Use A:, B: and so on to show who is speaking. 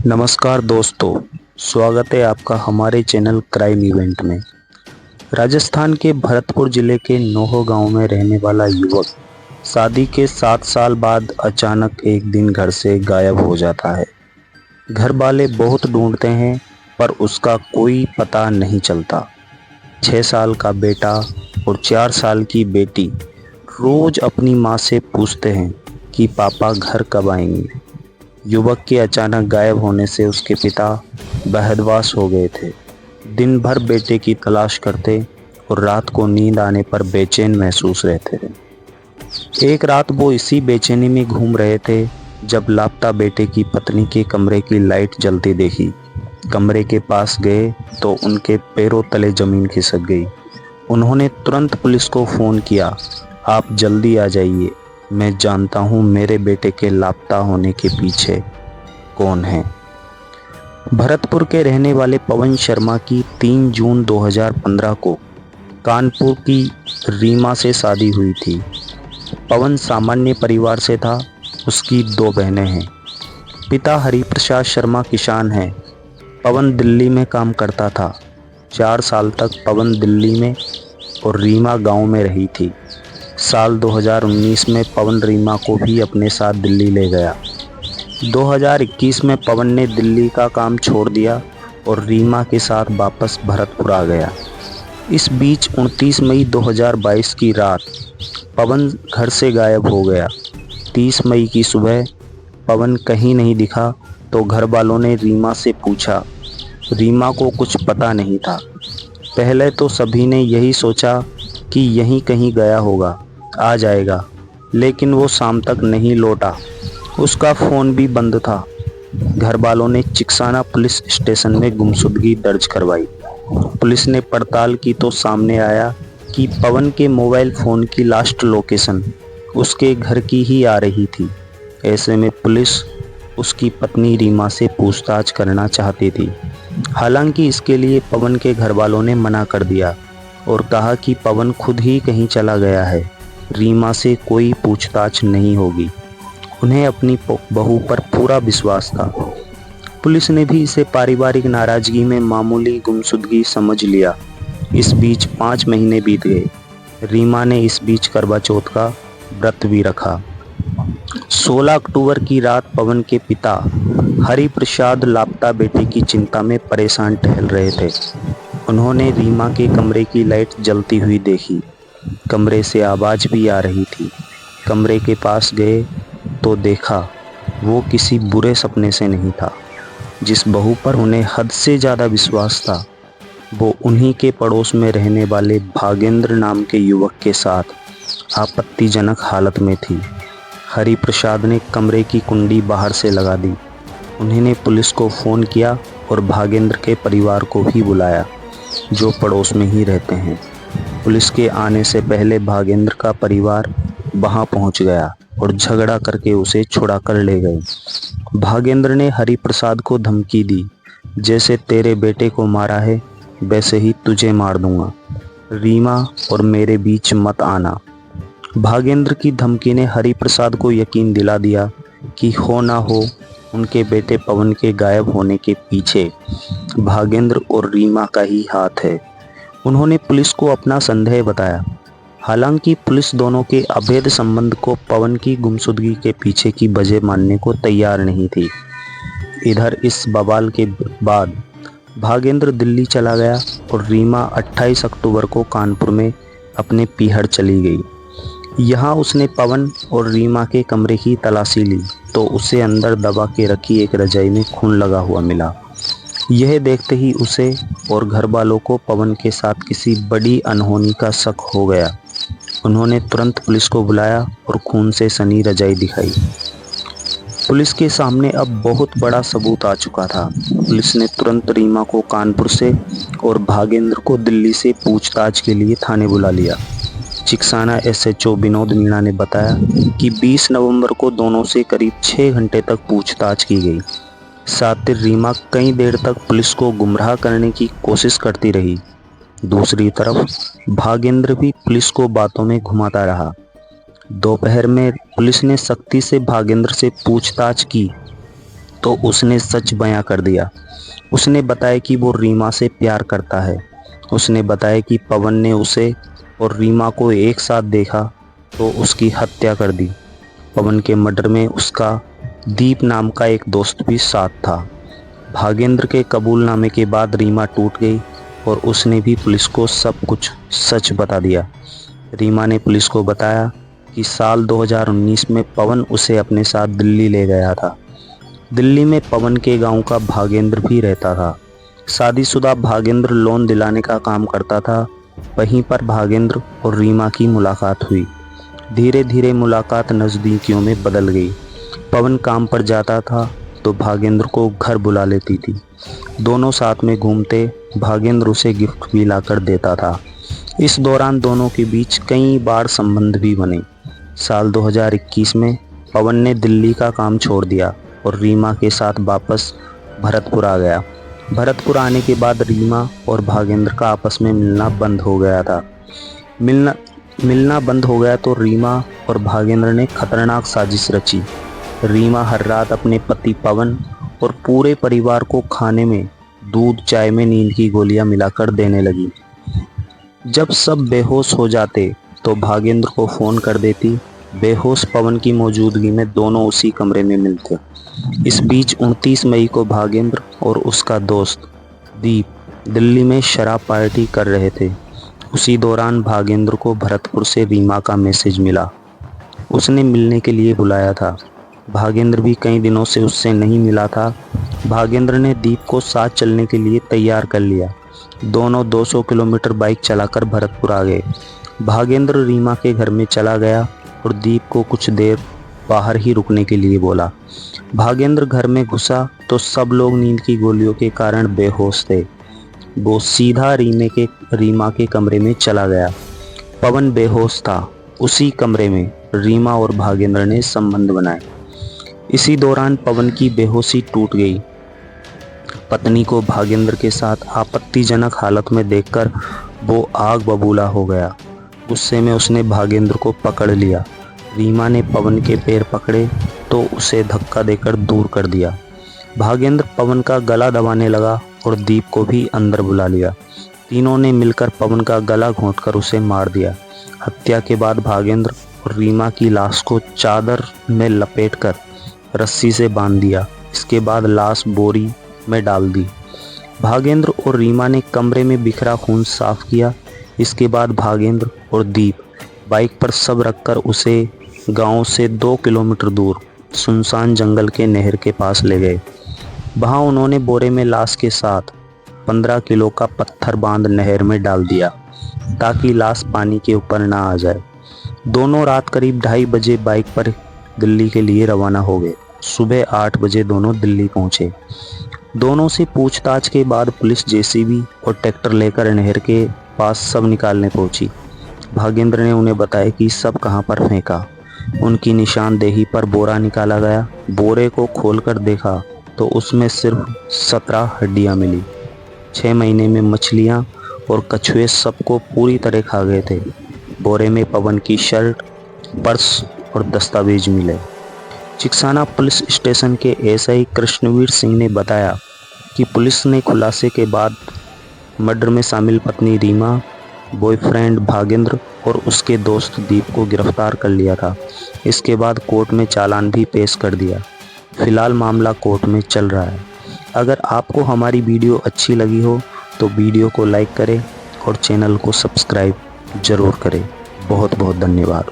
A: नमस्कार दोस्तों, स्वागत है आपका हमारे चैनल क्राइम इवेंट में। राजस्थान के भरतपुर जिले के नोहो गांव में रहने वाला युवक शादी के 7 साल बाद अचानक एक दिन घर से गायब हो जाता है। घर वाले बहुत ढूंढते हैं पर उसका कोई पता नहीं चलता। 6 साल का बेटा और 4 साल की बेटी रोज अपनी माँ से पूछते हैं कि पापा घर कब आएंगे। युवक के अचानक गायब होने से उसके पिता बहदवास हो गए थे। दिन भर बेटे की तलाश करते और रात को नींद आने पर बेचैन महसूस रहते थे। एक रात वो इसी बेचैनी में घूम रहे थे जब लापता बेटे की पत्नी के कमरे की लाइट जलती देखी। कमरे के पास गए तो उनके पैरों तले जमीन खिसक गई। उन्होंने तुरंत पुलिस को फ़ोन किया, आप जल्दी आ जाइए, मैं जानता हूँ मेरे बेटे के लापता होने के पीछे कौन है। भरतपुर के रहने वाले पवन शर्मा की 3 जून 2015 को कानपुर की रीमा से शादी हुई थी। पवन सामान्य परिवार से था। उसकी 2 बहनें हैं। पिता हरिप्रसाद शर्मा किसान हैं। पवन दिल्ली में काम करता था। 4 साल तक पवन दिल्ली में और रीमा गांव में रही थी। साल 2019 में पवन रीमा को भी अपने साथ दिल्ली ले गया। 2021 में पवन ने दिल्ली का काम छोड़ दिया और रीमा के साथ वापस भरतपुर आ गया। इस बीच 29 मई 2022 की रात पवन घर से गायब हो गया। 30 मई की सुबह पवन कहीं नहीं दिखा तो घर वालों ने रीमा से पूछा। रीमा को कुछ पता नहीं था। पहले तो सभी ने यही सोचा कि यहीं कहीं गया होगा, आ जाएगा, लेकिन वो शाम तक नहीं लौटा। उसका फ़ोन भी बंद था। घर वालों ने चिकसाना पुलिस स्टेशन में गुमशुदगी दर्ज करवाई। पुलिस ने पड़ताल की तो सामने आया कि पवन के मोबाइल फ़ोन की लास्ट लोकेशन उसके घर की ही आ रही थी। ऐसे में पुलिस उसकी पत्नी रीमा से पूछताछ करना चाहती थी। हालांकि इसके लिए पवन के घर वालों ने मना कर दिया और कहा कि पवन खुद ही कहीं चला गया है, रीमा से कोई पूछताछ नहीं होगी। उन्हें अपनी बहू पर पूरा विश्वास था। पुलिस ने भी इसे पारिवारिक नाराजगी में मामूली गुमशुदगी समझ लिया। इस बीच 5 महीने बीत गए। रीमा ने इस बीच करवा चौथ का व्रत भी रखा। 16 अक्टूबर की रात पवन के पिता हरिप्रसाद लापता बेटे की चिंता में परेशान टहल रहे थे। उन्होंने रीमा के कमरे की लाइट जलती हुई देखी। कमरे से आवाज़ भी आ रही थी। कमरे के पास गए तो देखा वो किसी बुरे सपने से नहीं था। जिस बहू पर उन्हें हद से ज़्यादा विश्वास था वो उन्हीं के पड़ोस में रहने वाले भागेंद्र नाम के युवक के साथ आपत्तिजनक हालत में थी। हरिप्रसाद ने कमरे की कुंडी बाहर से लगा दी। उन्होंने पुलिस को फ़ोन किया और भागेंद्र के परिवार को भी बुलाया जो पड़ोस में ही रहते हैं। पुलिस के आने से पहले भागेंद्र का परिवार वहां पहुंच गया और झगड़ा करके उसे छुड़ा कर ले गए। भागेंद्र ने हरिप्रसाद को धमकी दी, जैसे तेरे बेटे को मारा है वैसे ही तुझे मार दूंगा, रीमा और मेरे बीच मत आना। भागेंद्र की धमकी ने हरिप्रसाद को यकीन दिला दिया कि हो ना हो उनके बेटे पवन के गायब होने के पीछे भागेंद्र और रीमा का ही हाथ है। उन्होंने पुलिस को अपना संदेह बताया। हालांकि पुलिस दोनों के अवैध संबंध को पवन की गुमशुदगी के पीछे की वजह मानने को तैयार नहीं थी। इधर इस बवाल के बाद भागेंद्र दिल्ली चला गया और रीमा 28 अक्टूबर को कानपुर में अपने पीहर चली गई। यहाँ उसने पवन और रीमा के कमरे की तलाशी ली तो उसे अंदर दबा के रखी एक रजाई में खून लगा हुआ मिला। यह देखते ही उसे और घर वालों को पवन के साथ किसी बड़ी अनहोनी का शक हो गया। उन्होंने तुरंत पुलिस को बुलाया और खून से सनी रजाई दिखाई। पुलिस के सामने अब बहुत बड़ा सबूत आ चुका था। पुलिस ने तुरंत रीमा को कानपुर से और भागेंद्र को दिल्ली से पूछताछ के लिए थाने बुला लिया। चिकसाना SHO विनोद मीणा ने बताया कि 20 नवंबर को दोनों से करीब 6 घंटे तक पूछताछ की गई। साथ ही रीमा कई देर तक पुलिस को गुमराह करने की कोशिश करती रही। दूसरी तरफ भागेंद्र भी पुलिस को बातों में घुमाता रहा। दोपहर में पुलिस ने सख्ती से भागेंद्र से पूछताछ की तो उसने सच बयां कर दिया। उसने बताया कि वो रीमा से प्यार करता है। उसने बताया कि पवन ने उसे और रीमा को एक साथ देखा तो उसकी हत्या कर दी। पवन के मर्डर में उसका दीप नाम का एक दोस्त भी साथ था। भागेंद्र के कबूलनामे के बाद रीमा टूट गई और उसने भी पुलिस को सब कुछ सच बता दिया। रीमा ने पुलिस को बताया कि साल 2019 में पवन उसे अपने साथ दिल्ली ले गया था। दिल्ली में पवन के गांव का भागेंद्र भी रहता था। शादीशुदा भागेंद्र लोन दिलाने का काम करता था। वहीं पर भागेंद्र और रीमा की मुलाकात हुई। धीरे धीरे मुलाकात नज़दीकियों में बदल गई। पवन काम पर जाता था तो भागेंद्र को घर बुला लेती थी। दोनों साथ में घूमते। भागेंद्र उसे गिफ्ट भी लाकर देता था। इस दौरान दोनों के बीच कई बार संबंध भी बने। साल 2021 में पवन ने दिल्ली का काम छोड़ दिया और रीमा के साथ वापस भरतपुर आ गया। भरतपुर आने के बाद रीमा और भागेंद्र का आपस में मिलना बंद हो गया था। मिलना बंद हो गया तो रीमा और भागेंद्र ने खतरनाक साजिश रची। रीमा हर रात अपने पति पवन और पूरे परिवार को खाने में दूध चाय में नींद की गोलियां मिलाकर देने लगी। जब सब बेहोश हो जाते तो भागेंद्र को फ़ोन कर देती। बेहोश पवन की मौजूदगी में दोनों उसी कमरे में मिलते। इस बीच 29 मई को भागेंद्र और उसका दोस्त दीप दिल्ली में शराब पार्टी कर रहे थे। उसी दौरान भागेंद्र को भरतपुर से रीमा का मैसेज मिला। उसने मिलने के लिए बुलाया था। भागेंद्र भी कई दिनों से उससे नहीं मिला था। भागेंद्र ने दीप को साथ चलने के लिए तैयार कर लिया। दोनों 200 किलोमीटर बाइक चलाकर भरतपुर आ गए। भागेंद्र रीमा के घर में चला गया और दीप को कुछ देर बाहर ही रुकने के लिए बोला। भागेंद्र घर में घुसा तो सब लोग नींद की गोलियों के कारण बेहोश थे। वो सीधा रीमा के कमरे में चला गया। पवन बेहोश था। उसी कमरे में रीमा और भागेंद्र ने संबंध बनाए। इसी दौरान पवन की बेहोशी टूट गई। पत्नी को भागेंद्र के साथ आपत्तिजनक हालत में देखकर वो आग बबूला हो गया। गुस्से में उसने भागेंद्र को पकड़ लिया। रीमा ने पवन के पैर पकड़े तो उसे धक्का देकर दूर कर दिया। भागेंद्र पवन का गला दबाने लगा और दीप को भी अंदर बुला लिया। तीनों ने मिलकर पवन का गला घोंटकर उसे मार दिया। हत्या के बाद भागेंद्र और रीमा की लाश को चादर में लपेटकर रस्सी से बांध दिया। इसके बाद लाश बोरी में डाल दी। भागेंद्र और रीमा ने कमरे में बिखरा खून साफ किया। इसके बाद भागेंद्र और दीप बाइक पर सब रखकर उसे गांव से 2 किलोमीटर दूर सुनसान जंगल के नहर के पास ले गए। वहां उन्होंने बोरे में लाश के साथ 15 किलो का पत्थर बांध नहर में डाल दिया ताकि लाश पानी के ऊपर ना आ जाए। दोनों रात करीब 2:30 बजे बाइक पर दिल्ली के लिए रवाना हो गए। सुबह 8 बजे दोनों दिल्ली पहुंचे। दोनों से पूछताछ के बाद पुलिस जेसीबी और ट्रैक्टर लेकर नहर के पास सब निकालने पहुंची। भागेंद्र ने उन्हें बताया कि सब कहां पर फेंका। उनकी निशानदेही पर बोरा निकाला गया। बोरे को खोलकर देखा तो उसमें सिर्फ 17 हड्डियां मिली। 6 महीने में मछलियां और कछुए सबको पूरी तरह खा गए थे। बोरे में पवन की शर्ट, पर्स और दस्तावेज मिले। चिकसाना पुलिस स्टेशन के एसआई कृष्णवीर सिंह ने बताया कि पुलिस ने खुलासे के बाद मर्डर में शामिल पत्नी रीमा, बॉयफ्रेंड भागेंद्र और उसके दोस्त दीप को गिरफ्तार कर लिया था। इसके बाद कोर्ट में चालान भी पेश कर दिया। फिलहाल मामला कोर्ट में चल रहा है। अगर आपको हमारी वीडियो अच्छी लगी हो तो वीडियो को लाइक करें और चैनल को सब्सक्राइब ज़रूर करें। बहुत बहुत धन्यवाद।